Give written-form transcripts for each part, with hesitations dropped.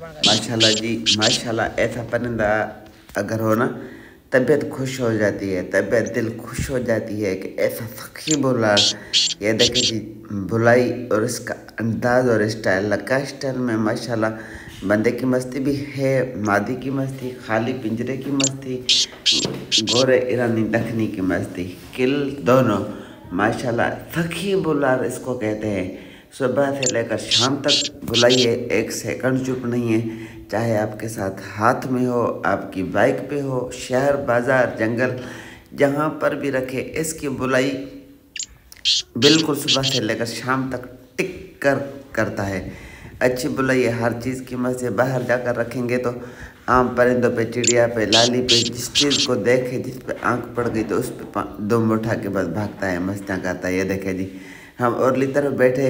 माशाल्लाह जी माशाल्लाह। ऐसा परिंदा अगर हो ना, तबीयत खुश हो जाती है, तबीयत दिल खुश हो जाती है कि ऐसा सखी बुलार। ये देखे जी बुलाई और इसका अंदाज़ और स्टाइल, लका स्टाइल में माशाल्लाह। बंदे की मस्ती भी है, मादी की मस्ती, खाली पिंजरे की मस्ती, गोरे ईरानी दखनी की मस्ती, किल दोनों माशाल्लाह। सखी बुलार इसको कहते हैं। सुबह से लेकर शाम तक बुलाइए, एक सेकंड चुप नहीं है। चाहे आपके साथ हाथ में हो, आपकी बाइक पे हो, शहर बाज़ार जंगल जहाँ पर भी रखे, इसकी बुलाई बिल्कुल सुबह से लेकर शाम तक टिक कर करता है। अच्छी बुलाई है, हर चीज़ की मज़े। बाहर जाकर रखेंगे तो आम परिंदों पे, चिड़िया पे, लाली पे, जिस चीज़ को देखे, जिस पे आंख पड़ गई तो उस पे दुम उठा के बस भागता है, मस्तियाँ करता है। ये देखे जी हम औरली तरफ बैठे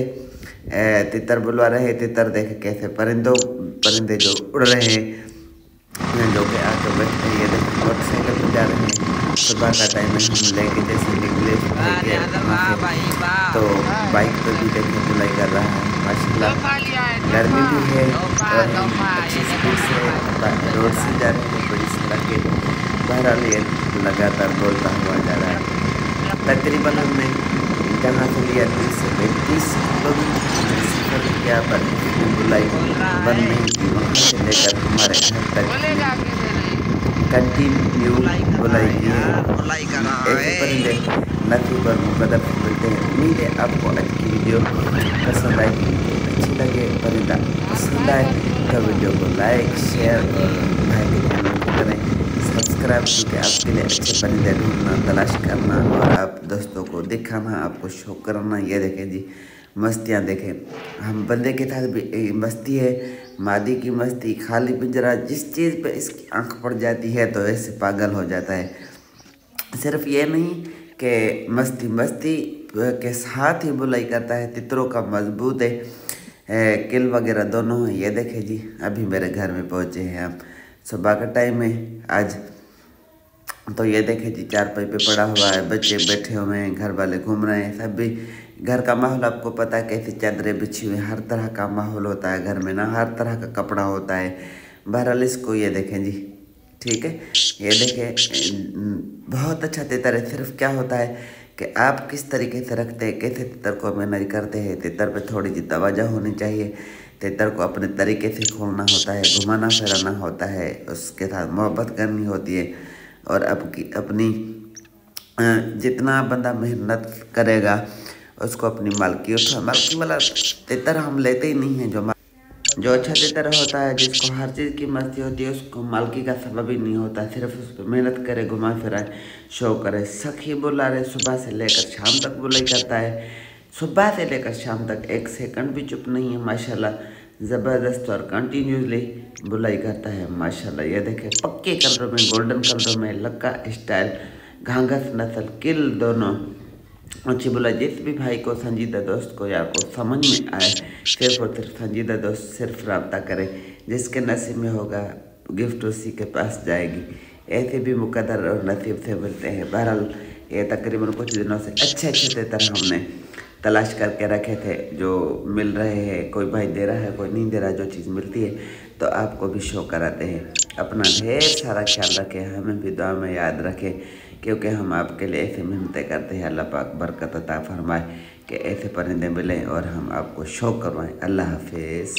तितर बुलवा रहे हैं। तितर देखे कैसे परिंदे जो उड़ रहे हैं, जो कि आके बैठते हैं। ये देखे मोटरसाइकिल पर जा रहे हैं। सुबह का टाइम है, हम लेके जैसे निकले थे कि वहाँ से, तो बाइक पे भी देखे बुलाई कर रहा है माशाल्लाह। गर्मी भी है और हम अच्छी स्पीड से रोड से जा रहे हैं, बड़ी सड़क के। बहरहाल ये लगातार बोलता हुआ जा रहा है। तकरीबन हमने जहाँ से लिया 30 से 35 किलोमीटर हमने सफ़र किया, पर किसी ने बुलाई बंद नहीं की। वहाँ से लेकर हमारे घर तक कंटिन्यू बुलाई की है। ऐसे परिंदे नसीब और मुकद्दर से मिलते हैं। उम्मीद है आपको आज की वीडियो पसंद आएगी, अच्छी लगे, परिंदा पसंद आए तो वीडियो को लाइक शेयर और भाई के चैनल को करें सब्सक्राइब, क्योंकि आपके लिए अच्छे परिंदे ढूंढना, तलाश करना और आप दोस्तों को दिखाना, आपको शो करना। ये देखें जी मस्तियाँ देखें, हम बंदे के साथ भी मस्ती है, मादी की मस्ती, खाली पिंजरा, जिस चीज़ पे इसकी आंख पड़ जाती है तो ऐसे पागल हो जाता है। सिर्फ ये नहीं कि मस्ती मस्ती के साथ ही बुलाई करता है, तितरों का मजबूत है, किल वगैरह दोनों हैं। ये देखे जी अभी मेरे घर में पहुँचे हैं हम, सुबह का टाइम है आज। तो ये देखे जी चारपाई पे पड़ा हुआ है, बच्चे बैठे हुए हैं, घर वाले घूम रहे हैं। सब भी घर का माहौल आपको पता है, कैसी चादरें बिछी हुई, हर तरह का माहौल होता है घर में ना, हर तरह का कपड़ा होता है। बहरहाल इसको ये देखें जी, ठीक है, ये देखें बहुत अच्छा तितर है। सिर्फ क्या होता है कि आप किस तरीके से रखते हैं, कैसे तितर को मैनेज करते हैं। तितर पे थोड़ी सी तवज्जो होनी चाहिए। तितर को अपने तरीके से खोलना होता है, घुमाना फिराना होता है, उसके साथ मोहब्बत करनी होती है। और अपनी जितना बंदा मेहनत करेगा उसको अपनी मालकी वाला तितर हम लेते ही नहीं हैं। जो अच्छा तितर होता है, जिसको हर चीज़ की मस्ती होती है, उसको मालकी का सबब ही नहीं होता। सिर्फ उस पर मेहनत करे, घुमा फिराए, शो करे। सखी बुला रहे, सुबह से लेकर शाम तक बुलाई करता है, सुबह से लेकर शाम तक एक सेकंड भी चुप नहीं है माशाल्लाह। ज़बरदस्त और कंटिन्यूसली बुलाई करता है माशाल्लाह। ये देखें पक्के कलरों में, गोल्डन कलरों में, लक्का स्टाइल, घांघस नस्ल, किल दोनों अच्छी बुलाई। जिस भी भाई को, संजीदा दोस्त को, यार को समझ में आए, सिर्फ और सिर्फ संजीदा दोस्त सिर्फ रब्ता करे। जिसके नसीब में होगा गिफ्ट उसी के पास जाएगी। ऐसे भी मुकद्दर और नसीब से मिलते हैं। बहरहाल ये तकरीबन कुछ दिनों से अच्छे तितर हमने तलाश करके रखे थे, जो मिल रहे हैं। कोई भाई दे रहा है, कोई नहीं दे रहा। जो चीज़ मिलती है तो आपको भी शो कराते हैं। अपना ढेर सारा ख्याल रखें, हमें भी दुआ में याद रखें, क्योंकि हम आपके लिए ऐसे मेहनतें करते हैं। अल्लाह पाक बरकत अता फरमाए कि ऐसे परिंदे मिलें और हम आपको शो करवाएं। अल्लाह हाफिज़।